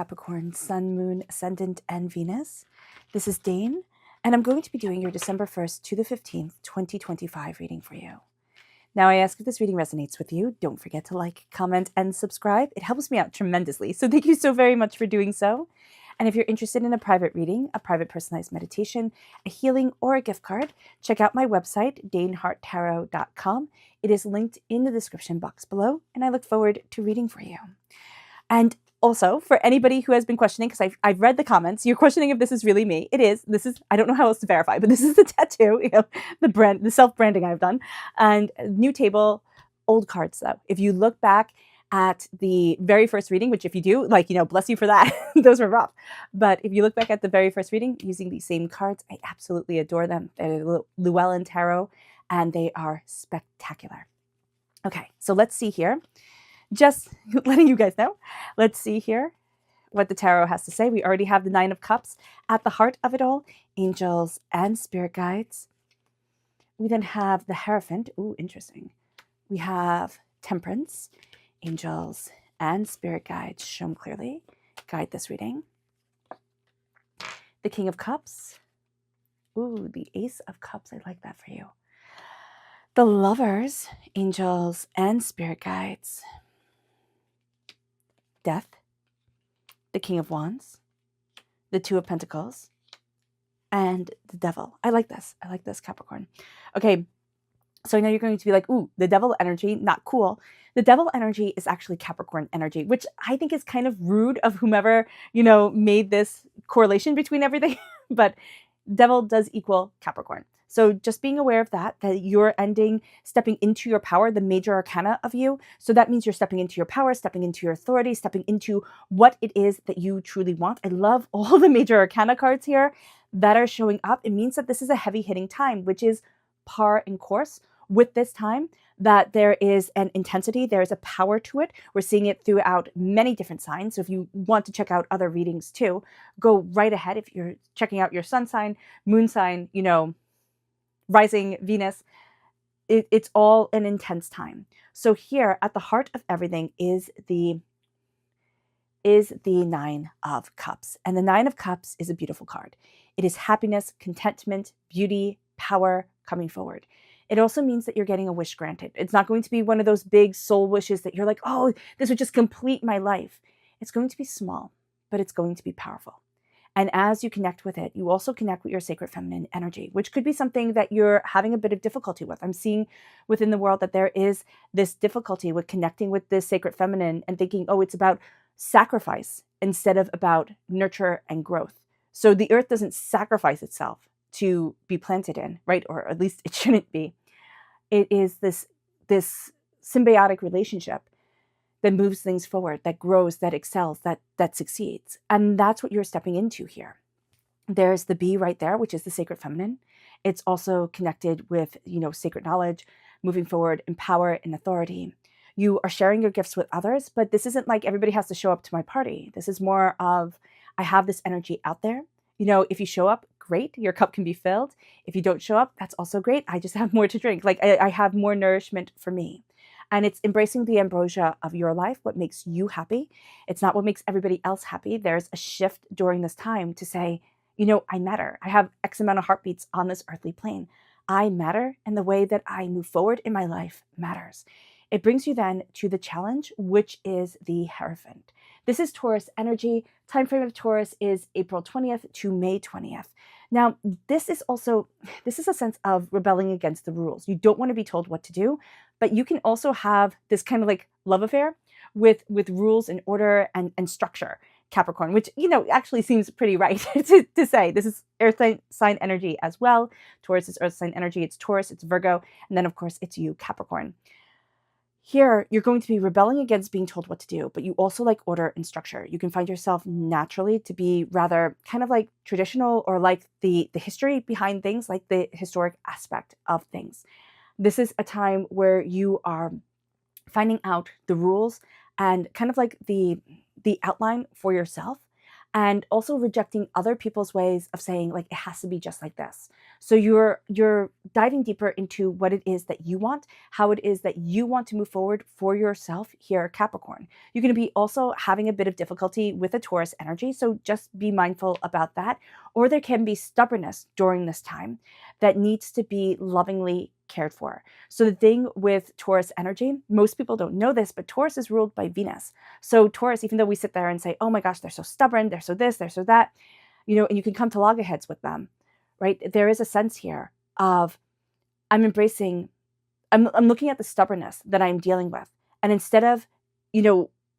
Capricorn, Sun, Moon, Ascendant, and Venus. This is Dane, and I'm going to be doing your December 1st to the 15th, 2025 reading for you. Now, I ask if this reading resonates with you. Don't forget to like, comment, and subscribe. It helps me out tremendously, so thank you so very much for doing so. And if you're interested in a private reading, a private personalized meditation, a healing, or a gift card, check out my website, daneharttarot.com. It is linked in the description box below, and I look forward to reading for you. And also, for anybody who has been questioning, because I've read the comments, you're questioning if this is really me. It is. This is, I don't know how else to verify, but this is the tattoo, the self-branding I've done. And new table, old cards though. If you look back at the very first reading, which if you do, bless you for that. Those were rough. But if you look back at the very first reading using these same cards, I absolutely adore them. They're Llewellyn Tarot, and they are spectacular. Okay, so let's see here. Just letting you guys know. Let's see here what the tarot has to say. We already have the Nine of Cups at the heart of it all, angels and spirit guides. We then have the Hierophant. Ooh, interesting. We have Temperance, angels and spirit guides. Show them clearly. Guide this reading. The King of Cups. Ooh, the Ace of Cups. I like that for you. The Lovers, angels and spirit guides. Death, the King of Wands, the Two of Pentacles, and the Devil. I like this. I like this, Capricorn. Okay, so I know you're going to be like, ooh, the Devil energy, not cool. The Devil energy is actually Capricorn energy, which I think is kind of rude of whomever, made this correlation between everything. But Devil does equal Capricorn. So just being aware of that you're stepping into your power, the major arcana of you. So that means you're stepping into your power, stepping into your authority, stepping into what it is that you truly want. I love all the major arcana cards here that are showing up. It means that this is a heavy hitting time, which is par in course with this time, that there is an intensity, there is a power to it. We're seeing it throughout many different signs. So if you want to check out other readings too, go right ahead. If you're checking out your sun sign, moon sign, rising, Venus, it's all an intense time. So here at the heart of everything is the Nine of Cups. And the Nine of Cups is a beautiful card. It is happiness, contentment, beauty, power coming forward. It also means that you're getting a wish granted. It's not going to be one of those big soul wishes that you're like, oh, this would just complete my life. It's going to be small, but it's going to be powerful. And as you connect with it, you also connect with your sacred feminine energy, which could be something that you're having a bit of difficulty with. I'm seeing within the world that there is this difficulty with connecting with this sacred feminine and thinking, oh, it's about sacrifice instead of about nurture and growth. So the earth doesn't sacrifice itself to be planted in, right? Or at least it shouldn't be. It is this symbiotic relationship that moves things forward, that grows, that excels, that succeeds. And that's what you're stepping into here. There's the bee right there, which is the sacred feminine. It's also connected with, sacred knowledge, moving forward in power and authority. You are sharing your gifts with others, but this isn't like everybody has to show up to my party. This is more of, I have this energy out there. If you show up, great, your cup can be filled. If you don't show up, that's also great. I just have more to drink. I have more nourishment for me. And it's embracing the ambrosia of your life, what makes you happy. It's not what makes everybody else happy. There's a shift during this time to say, I matter. I have X amount of heartbeats on this earthly plane. I matter, and the way that I move forward in my life matters. It brings you then to the challenge, which is the Hierophant. This is Taurus energy. Time frame of Taurus is April 20th to May 20th. Now, this is a sense of rebelling against the rules. You don't want to be told what to do, but you can also have this kind of like love affair with rules and order and structure, Capricorn, which, actually seems pretty right to say. This is earth sign energy as well. Taurus is earth sign energy. It's Taurus, it's Virgo, and then of course it's you, Capricorn. Here, you're going to be rebelling against being told what to do, but you also like order and structure. You can find yourself naturally to be rather kind of like traditional, or like the history behind things, like the historic aspect of things. This is a time where you are finding out the rules and kind of like the outline for yourself. and also rejecting other people's ways of saying, like, it has to be just like this. So you're diving deeper into what it is that you want, how it is that you want to move forward for yourself here, Capricorn. You're going to be also having a bit of difficulty with a Taurus energy, so just be mindful about that. Or there can be stubbornness during this time that needs to be lovingly cared for. So the thing with Taurus energy, most people don't know this, but Taurus is ruled by Venus. So Taurus, even though we sit there and say, oh my gosh, they're so stubborn, they're so this, they're so that, and you can come to loggerheads with them, right? There is a sense here of I'm looking at the stubbornness that I'm dealing with. And instead of,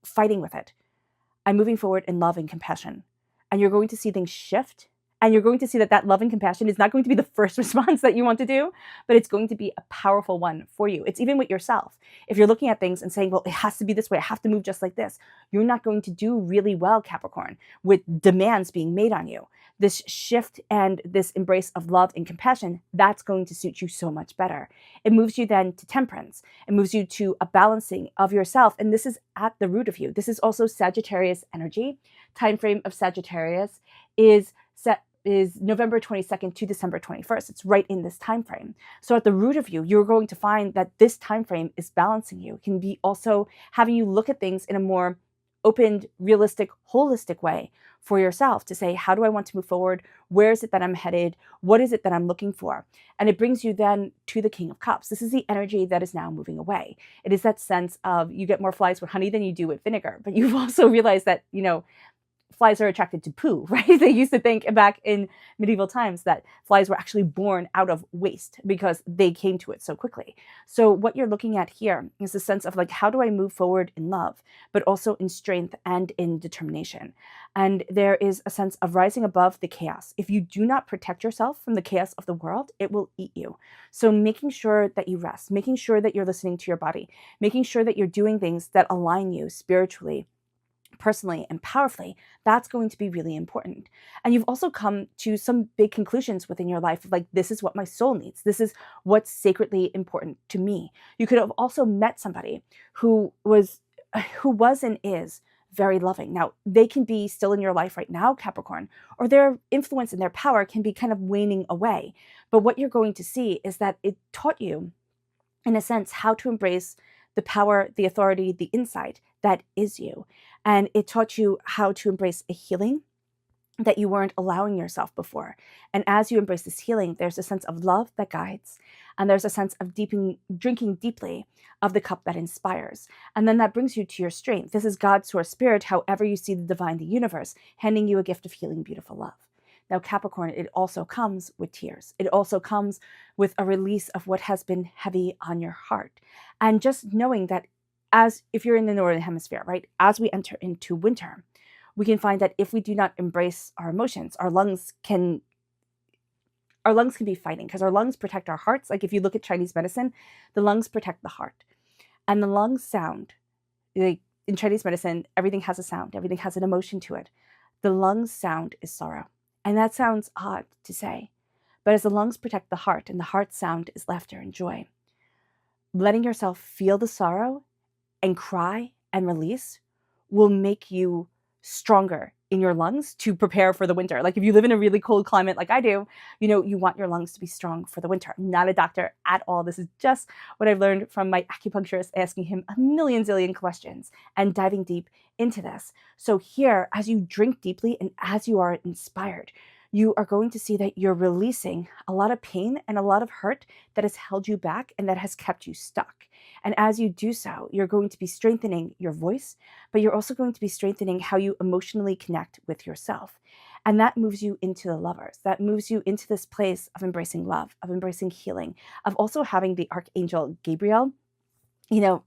fighting with it, I'm moving forward in love and compassion. And you're going to see things shift. And you're going to see that love and compassion is not going to be the first response that you want to do, but it's going to be a powerful one for you. It's even with yourself. If you're looking at things and saying, well, it has to be this way, I have to move just like this, you're not going to do really well, Capricorn, with demands being made on you. This shift and this embrace of love and compassion, that's going to suit you so much better. It moves you then to temperance. It moves you to a balancing of yourself. And this is at the root of you. This is also Sagittarius energy. Time frame of Sagittarius is November 22nd to December 21st. It's right in this time frame. So at the root of you, you're going to find that this time frame is balancing you. It can be also having you look at things in a more open, realistic, holistic way for yourself to say, how do I want to move forward? Where is it that I'm headed? What is it that I'm looking for? And it brings you then to the King of Cups. This is the energy that is now moving away. It is that sense of you get more flies with honey than you do with vinegar, but you've also realized that, flies are attracted to poo, right? They used to think back in medieval times that flies were actually born out of waste because they came to it so quickly. So what you're looking at here is a sense of like, how do I move forward in love, but also in strength and in determination? And there is a sense of rising above the chaos. If you do not protect yourself from the chaos of the world, it will eat you. So making sure that you rest, making sure that you're listening to your body, making sure that you're doing things that align you spiritually, personally, and powerfully, that's going to be really important. And you've also come to some big conclusions within your life of like, this is what my soul needs. This is what's sacredly important to me. You could have also met somebody who was and is very loving. Now, they can be still in your life right now, Capricorn, or their influence and their power can be kind of waning away. But what you're going to see is that it taught you, in a sense, how to embrace the power, the authority, the insight that is you. And it taught you how to embrace a healing that you weren't allowing yourself before. And as you embrace this healing, there's a sense of love that guides, and there's a sense of drinking deeply of the cup that inspires. And then that brings you to your strength. This is God's source spirit, however you see the divine, the universe, handing you a gift of healing, beautiful love. Now, Capricorn, it also comes with tears. It also comes with a release of what has been heavy on your heart. And just knowing that if you're in the Northern Hemisphere, right, as we enter into winter, we can find that if we do not embrace our emotions, our lungs can be fighting, because our lungs protect our hearts. Like if you look at Chinese medicine, the lungs protect the heart. And the lungs sound, like in Chinese medicine, everything has a sound, everything has an emotion to it. The lungs sound is sorrow. And that sounds odd to say, but as the lungs protect the heart and the heart sound is laughter and joy, letting yourself feel the sorrow and cry and release will make you stronger in your lungs to prepare for the winter. Like if you live in a really cold climate like I do, you want your lungs to be strong for the winter. I'm not a doctor at all. This is just what I've learned from my acupuncturist, asking him a million zillion questions and diving deep into this. So here, as you drink deeply and as you are inspired, you are going to see that you're releasing a lot of pain and a lot of hurt that has held you back and that has kept you stuck. And as you do so, you're going to be strengthening your voice, but you're also going to be strengthening how you emotionally connect with yourself. And that moves you into the lovers. That moves you into this place of embracing love, of embracing healing, of also having the Archangel Gabriel,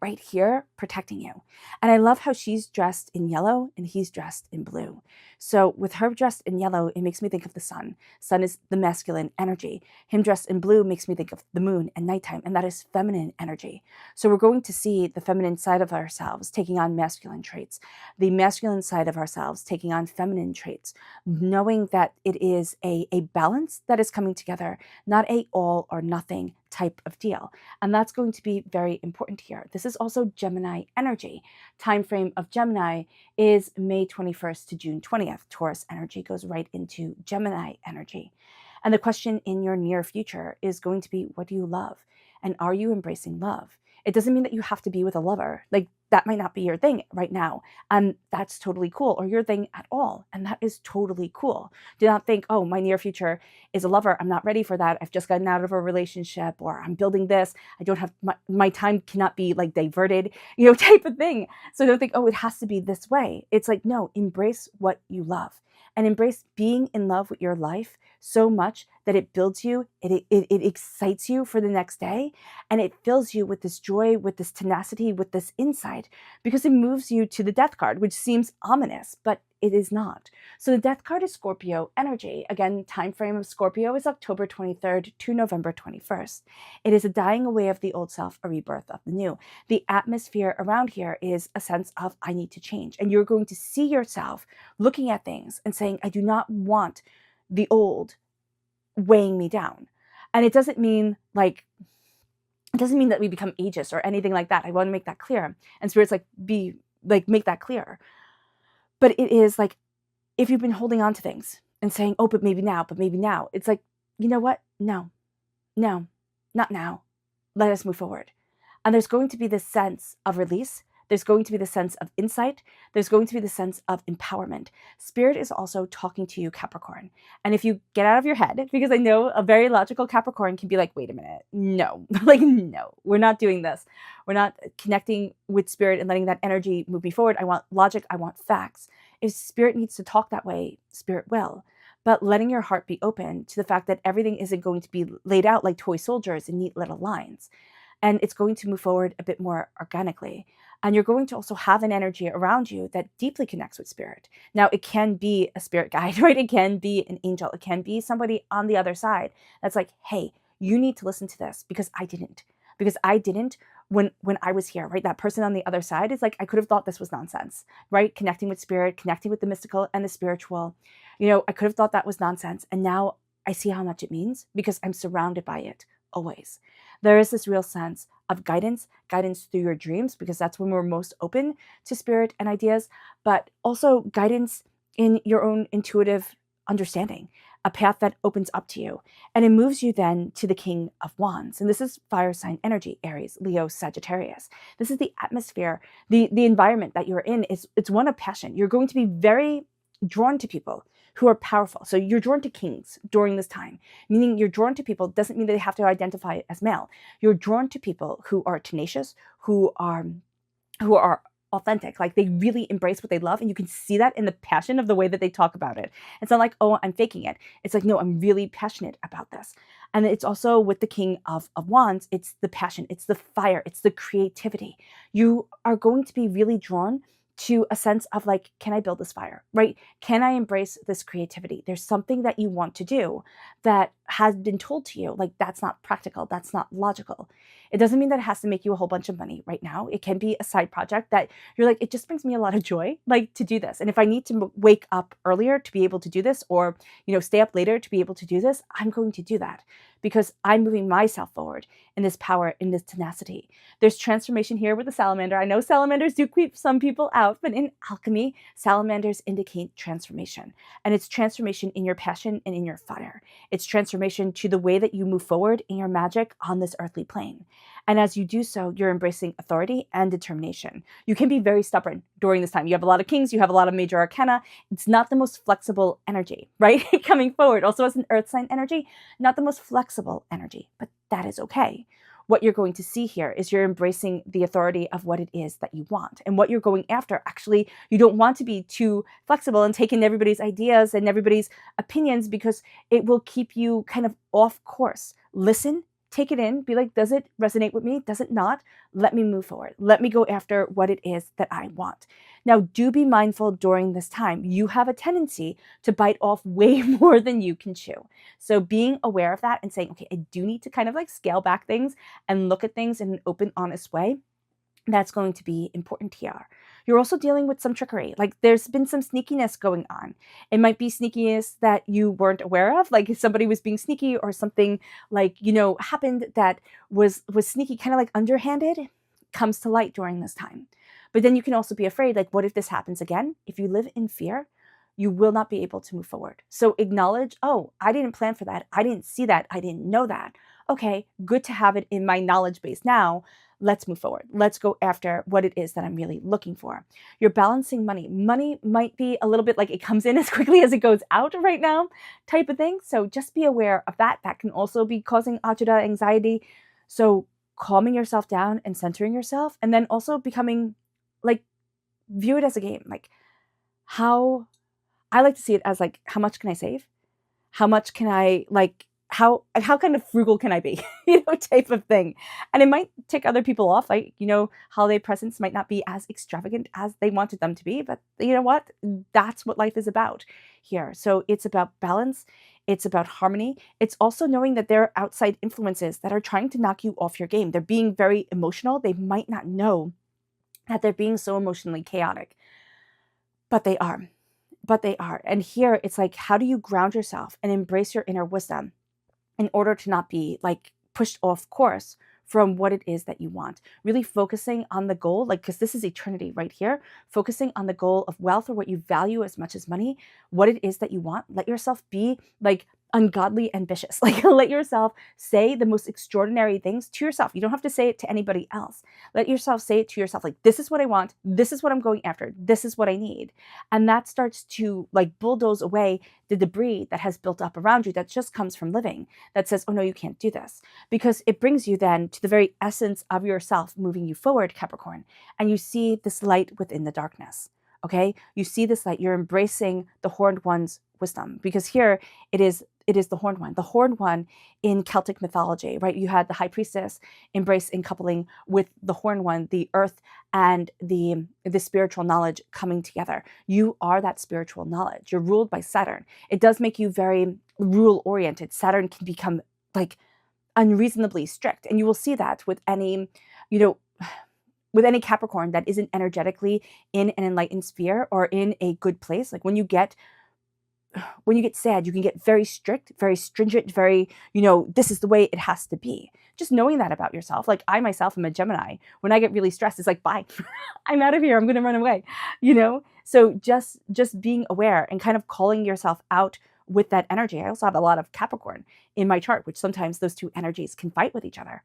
right here protecting you. And I love how she's dressed in yellow and he's dressed in blue. So with her dressed in yellow, it makes me think of the sun. Sun is the masculine energy. Him dressed in blue makes me think of the moon and nighttime, and that is feminine energy. So we're going to see the feminine side of ourselves taking on masculine traits, the masculine side of ourselves taking on feminine traits, knowing that it is a balance that is coming together, not a all or nothing type of deal. And that's going to be very important here. This is also Gemini Gemini energy. Time frame of Gemini is May 21st to June 20th. Taurus energy goes right into Gemini energy. And the question in your near future is going to be, what do you love? And are you embracing love? It doesn't mean that you have to be with a lover. Like, that might not be your thing right now, and that's totally cool, or your thing at all, and that is totally cool. Do not think, oh, my near future is a lover. I'm not ready for that. I've just gotten out of a relationship, or I'm building this. I don't have, my time cannot be like diverted, type of thing. So don't think, oh, it has to be this way. It's like, no, embrace what you love. And embrace being in love with your life so much that it builds you, it excites you for the next day, and it fills you with this joy, with this tenacity, with this insight, because it moves you to the death card, which seems ominous, but it is not. So the death card is Scorpio energy. Again, time frame of Scorpio is October 23rd to November 21st. It is a dying away of the old self, a rebirth of the new. The atmosphere around here is a sense of, I need to change. And you're going to see yourself looking at things and saying, I do not want the old weighing me down. And it doesn't mean that we become ageist or anything like that. I want to make that clear. And Spirit's make that clear. But it is like, if you've been holding on to things and saying, oh, but maybe now, it's like, you know what? No, not now. Let us move forward. And there's going to be this sense of release. There's going to be the sense of insight. There's going to be the sense of empowerment. Spirit is also talking to you, Capricorn. And if you get out of your head, because I know a very logical Capricorn can be like, wait a minute, no, no, we're not doing this. We're not connecting with Spirit and letting that energy move me forward. I want logic. I want facts. If Spirit needs to talk that way, Spirit will. But letting your heart be open to the fact that everything isn't going to be laid out like toy soldiers in neat little lines. And it's going to move forward a bit more organically. And you're going to also have an energy around you that deeply connects with Spirit. Now, it can be a spirit guide, right? It can be an angel. It can be somebody on the other side that's like, hey, you need to listen to this because I didn't. Because I didn't when I was here, right? That person on the other side is like, I could have thought this was nonsense, right? Connecting with Spirit, connecting with the mystical and the spiritual. I could have thought that was nonsense. And now I see how much it means because I'm surrounded by it always. There is this real sense of guidance through your dreams, because that's when we're most open to Spirit and ideas, but also guidance in your own intuitive understanding, a path that opens up to you. And it moves you then to the King of Wands. And this is fire sign energy, Aries, Leo, Sagittarius. This is the atmosphere, the environment that you're in. It's one of passion. You're going to be very drawn to people who are powerful. So you're drawn to kings during this time, meaning you're drawn to people doesn't mean that they have to identify as male. You're drawn to people who are tenacious, who are authentic, like they really embrace what they love, and you can see that in the passion of the way that they talk about it. It's not like, oh, I'm faking it. It's like, no, I'm really passionate about this. And it's also with the King of Wands, it's the passion, it's the fire, it's the creativity. You are going to be really drawn to a sense of like, can I build this fire, right? Can I embrace this creativity? There's something that you want to do that has been told to you, like that's not practical, that's not logical. It doesn't mean that it has to make you a whole bunch of money right now. It can be a side project that you're like, it just brings me a lot of joy, like to do this. And if I need to wake up earlier to be able to do this, or, stay up later to be able to do this, I'm going to do that because I'm moving myself forward in this power, in this tenacity. There's transformation here with the salamander. I know salamanders do creep some people out, but in alchemy, salamanders indicate transformation. And it's transformation in your passion and in your fire. It's transformation to the way that you move forward in your magic on this earthly plane. And as you do so, you're embracing authority and determination. You can be very stubborn during this time. You have a lot of kings, you have a lot of major arcana. It's not the most flexible energy, right? Coming forward. Also as an earth sign energy, not the most flexible energy, but that is okay. What you're going to see here is you're embracing the authority of what it is that you want. And what you're going after, actually, you don't want to be too flexible and taking everybody's ideas and everybody's opinions, because it will keep you kind of off course. Listen, take it in, be like, does it resonate with me? Does it not? Let me move forward. Let me go after what it is that I want. Now, do be mindful during this time. You have a tendency to bite off way more than you can chew. So being aware of that and saying, okay, I do need to kind of like scale back things and look at things in an open, honest way. That's going to be important here. You're also dealing with some trickery. Like there's been some sneakiness going on. It might be sneakiness that you weren't aware of, like if somebody was being sneaky or something like, happened that was sneaky, kind of like underhanded. comes to light during this time. But then you can also be afraid, like, what if this happens again? If you live in fear, you will not be able to move forward. So acknowledge, oh, I didn't plan for that. I didn't see that. I didn't know that. Okay, good to have it in my knowledge base now. Let's move forward. Let's go after what it is that I'm really looking for. You're balancing money. Money might be a little bit like it comes in as quickly as it goes out right now type of thing. So just be aware of that. That can also be causing agita, anxiety. So calming yourself down and centering yourself, and then also becoming like, view it as a game. Like, how I like to see it as like, how much can I save? How much can I, like, how kind of frugal can I be? Type of thing. And it might tick other people off. Like, holiday presents might not be as extravagant as they wanted them to be, but you know what? That's what life is about here. So it's about balance. It's about harmony. It's also knowing that there are outside influences that are trying to knock you off your game. They're being very emotional. They might not know that they're being so emotionally chaotic, but they are. And here it's like, how do you ground yourself and embrace your inner wisdom in order to not be like pushed off course from what it is that you want? Really focusing on the goal, like, because this is eternity right here, focusing on the goal of wealth, or what you value as much as money, what it is that you want. Let yourself be like ungodly ambitious. Like, let yourself say the most extraordinary things to yourself. You don't have to say it to anybody else. Let yourself say it to yourself. Like, this is what I want. This is what I'm going after. This is what I need. And that starts to like bulldoze away the debris that has built up around you that just comes from living, that says, oh no, you can't do this. Because it brings you then to the very essence of yourself moving you forward, Capricorn. And you see this light within the darkness. Okay, you see this light. You're embracing the horned one's wisdom, because here it is the horned one. The horned one in Celtic mythology, right? You had the high priestess embrace in coupling with the horned one, the earth and the spiritual knowledge coming together. You are that spiritual knowledge. You're ruled by Saturn. It does make you very rule oriented. Saturn can become like unreasonably strict, and you will see that with any, with any Capricorn that isn't energetically in an enlightened sphere or in a good place. Like when you get sad, you can get very strict, very stringent, very, this is the way it has to be. Just knowing that about yourself. Like, I myself am a Gemini. When I get really stressed, it's like, bye, I'm out of here. I'm going to run away, So just being aware and kind of calling yourself out with that energy. I also have a lot of Capricorn in my chart, which sometimes those two energies can fight with each other.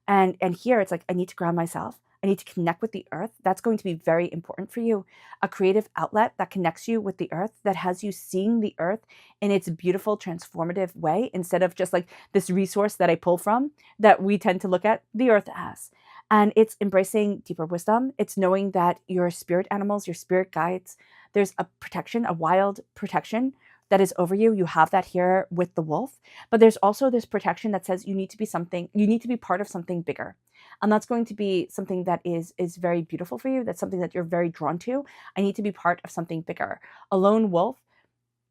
And here it's like, I need to ground myself. I need to connect with the earth. That's going to be very important for you. A creative outlet that connects you with the earth, that has you seeing the earth in its beautiful, transformative way, instead of just like this resource that I pull from that we tend to look at the earth as. And it's embracing deeper wisdom. It's knowing that your spirit animals, your spirit guides, there's a protection, a wild protection that is over you. You have that here with the wolf, but there's also this protection that says you need to be part of something bigger. And that's going to be something that is very beautiful for you. That's something that you're very drawn to. I need to be part of something bigger. A lone wolf,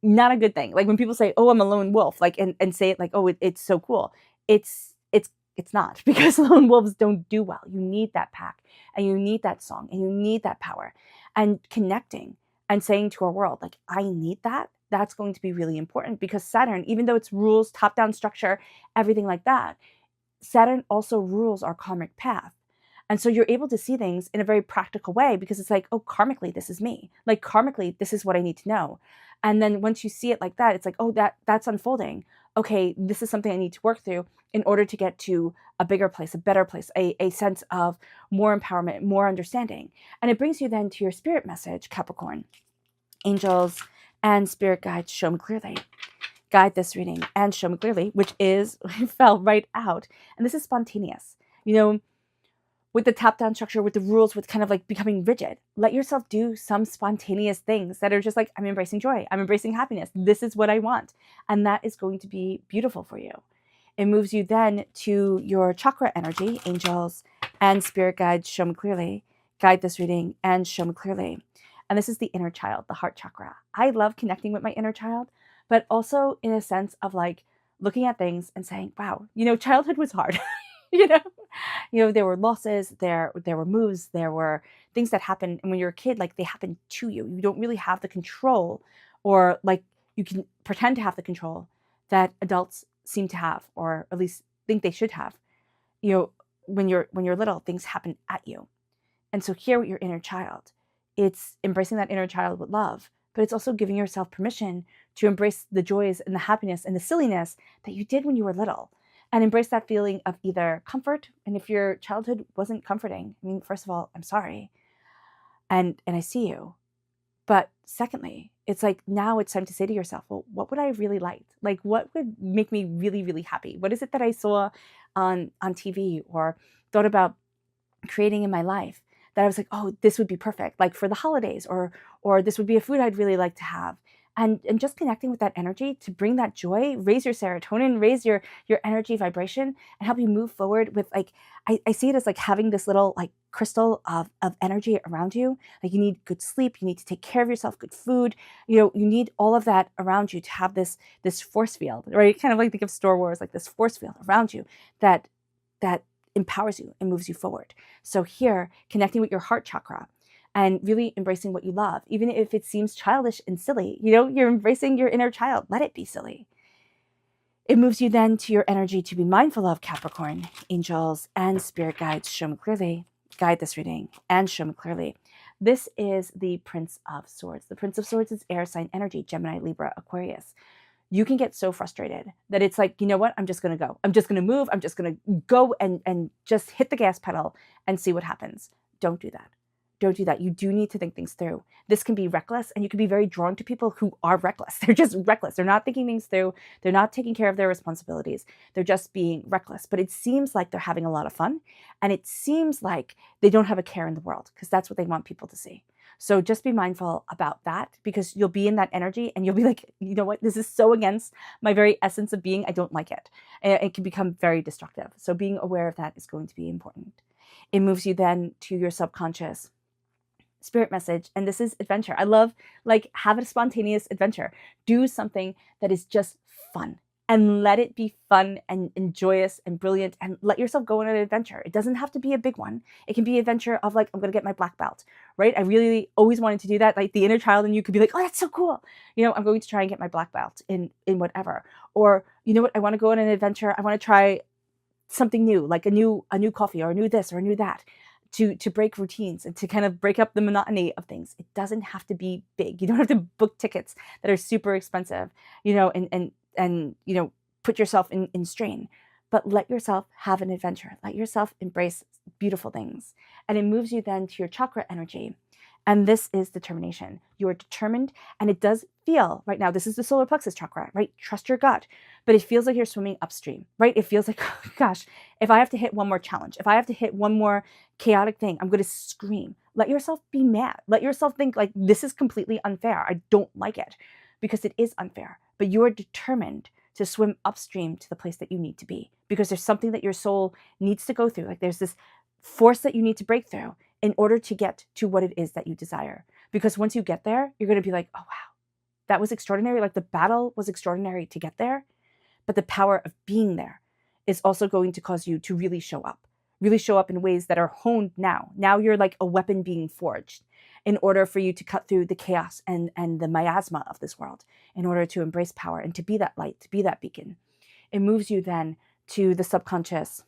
not a good thing. Like when people say, oh, I'm a lone wolf, like, and say it like, oh, it's so cool. It's not, because lone wolves don't do well. You need that pack, and you need that song, and you need that power, and connecting and saying to our world, like, I need that. That's going to be really important, because Saturn, even though it's rules, top-down structure, everything like that, Saturn also rules our karmic path. And so you're able to see things in a very practical way, because it's like, oh, karmically, this is me. Like, karmically, this is what I need to know. And then once you see it like that, it's like, oh, that's unfolding. Okay, this is something I need to work through in order to get to a bigger place, a better place, a sense of more empowerment, more understanding. And it brings you then to your spirit message, Capricorn. Angels and spirit guides, show me clearly. Guide this reading and show me clearly, which is, fell right out. And this is spontaneous. With the top-down structure, with the rules, with kind of like becoming rigid, let yourself do some spontaneous things that are just like, I'm embracing joy. I'm embracing happiness. This is what I want. And that is going to be beautiful for you. It moves you then to your chakra energy, angels and spirit guides, show me clearly. Guide this reading and show me clearly. And this is the inner child, the heart chakra. I love connecting with my inner child, but also in a sense of like looking at things and saying, wow, childhood was hard. There were losses, there were moves, there were things that happened. And when you're a kid, like they happen to you. You don't really have the control, or like you can pretend to have the control that adults seem to have, or at least think they should have. when you're little, things happen at you. And so here with your inner child, it's embracing that inner child with love, but it's also giving yourself permission to embrace the joys and the happiness and the silliness that you did when you were little, and embrace that feeling of either comfort. And if your childhood wasn't comforting, I mean, first of all, I'm sorry. And I see you. But secondly, it's like now it's time to say to yourself, well, what would I really like? Like, what would make me really, really happy? What is it that I saw on TV or thought about creating in my life that I was like, oh, this would be perfect, like for the holidays, or this would be a food I'd really like to have. And just connecting with that energy to bring that joy, raise your serotonin, raise your energy vibration, and help you move forward with, like, I see it as like having this little like crystal of energy around you. Like, you need good sleep, you need to take care of yourself, good food, you need all of that around you to have this force field, right? Kind of like think of Star Wars, like this force field around you that empowers you and moves you forward. So here, connecting with your heart chakra and really embracing what you love, even if it seems childish and silly, you're embracing your inner child. Let it be silly. It moves you then to your energy to be mindful of, Capricorn. Angels and spirit guides, show me clearly. Guide this reading and show me clearly. This is the Prince of Swords. The Prince of Swords is air sign energy, Gemini, Libra, Aquarius. You can get so frustrated that it's like, you know what? I'm just going to go. I'm just going to move. I'm just going to go and just hit the gas pedal and see what happens. Don't do that. Don't do that. You do need to think things through. This can be reckless, and you can be very drawn to people who are reckless. They're just reckless. They're not thinking things through. They're not taking care of their responsibilities. They're just being reckless. But it seems like they're having a lot of fun, and it seems like they don't have a care in the world, because that's what they want people to see. So just be mindful about that, because you'll be in that energy and you'll be like, you know what, this is so against my very essence of being. I don't like it. And it can become very destructive. So being aware of that is going to be important. It moves you then to your subconscious spirit message. And this is adventure. I love, like, have a spontaneous adventure. Do something that is just fun. And let it be fun and joyous and brilliant, and let yourself go on an adventure. It doesn't have to be a big one. It can be an adventure of, like, I'm going to get my black belt, right? I really always wanted to do that. Like, the inner child in you could be like, oh, that's so cool. I'm going to try and get my black belt in whatever. Or, you know what? I want to go on an adventure. I want to try something new, like a new coffee, or a new this or a new that, to break routines and to kind of break up the monotony of things. It doesn't have to be big. You don't have to book tickets that are super expensive, and put yourself in strain. But let yourself have an adventure. Let yourself embrace beautiful things. And it moves you then to your chakra energy. And this is determination. You are determined, and it does feel right now, this is the solar plexus chakra, right? Trust your gut. But it feels like you're swimming upstream, right? It feels like, oh, gosh, if I have to hit one more challenge, if I have to hit one more chaotic thing, I'm going to scream. Let yourself be mad. Let yourself think, like, this is completely unfair. I don't like it, because it is unfair. But you are determined to swim upstream to the place that you need to be, because there's something that your soul needs to go through. Like, there's this force that you need to break through in order to get to what it is that you desire. Because once you get there, you're going to be like, oh, wow, that was extraordinary. Like, the battle was extraordinary to get there. But the power of being there is also going to cause you to really show up in ways that are honed now. Now you're like a weapon being forged in order for you to cut through the chaos and the miasma of this world, in order to embrace power and to be that light, to be that beacon. It moves you then to the subconscious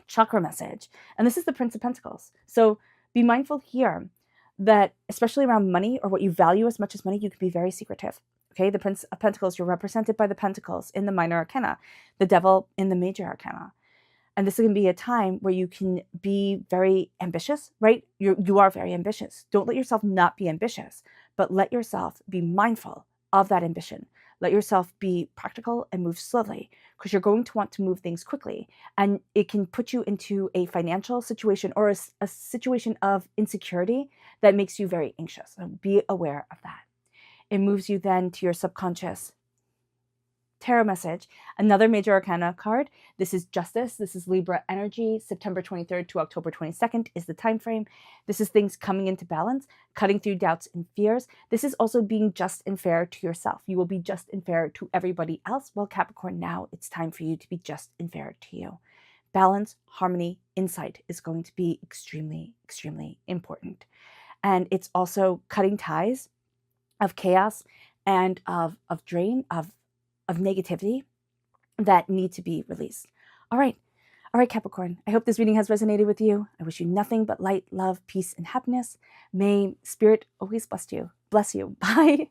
chakra message. And this is the Prince of Pentacles. So be mindful here that, especially around money or what you value as much as money, you can be very secretive. Okay, the Prince of Pentacles, you're represented by the Pentacles in the minor arcana, the Devil in the major arcana. And this can be a time where you can be very ambitious, right? You are very ambitious. Don't let yourself not be ambitious, but let yourself be mindful of that ambition. Let yourself be practical and move slowly, because you're going to want to move things quickly. And it can put you into a financial situation or a situation of insecurity that makes you very anxious. So be aware of that. It moves you then to your subconscious tarot message, another major arcana card. This is Justice. This is Libra energy. September 23rd to October 22nd is the time frame. This is things coming into balance, cutting through doubts and fears. This is also being just and fair to yourself. You will be just and fair to everybody else. Well, Capricorn, now it's time for you to be just and fair to you. Balance, harmony, insight is going to be extremely, extremely important. And it's also cutting ties of chaos and of drain, of negativity that need to be released. All right. All right, Capricorn, I hope this reading has resonated with you. I wish you nothing but light, love, peace, and happiness. May Spirit always bless you. Bye.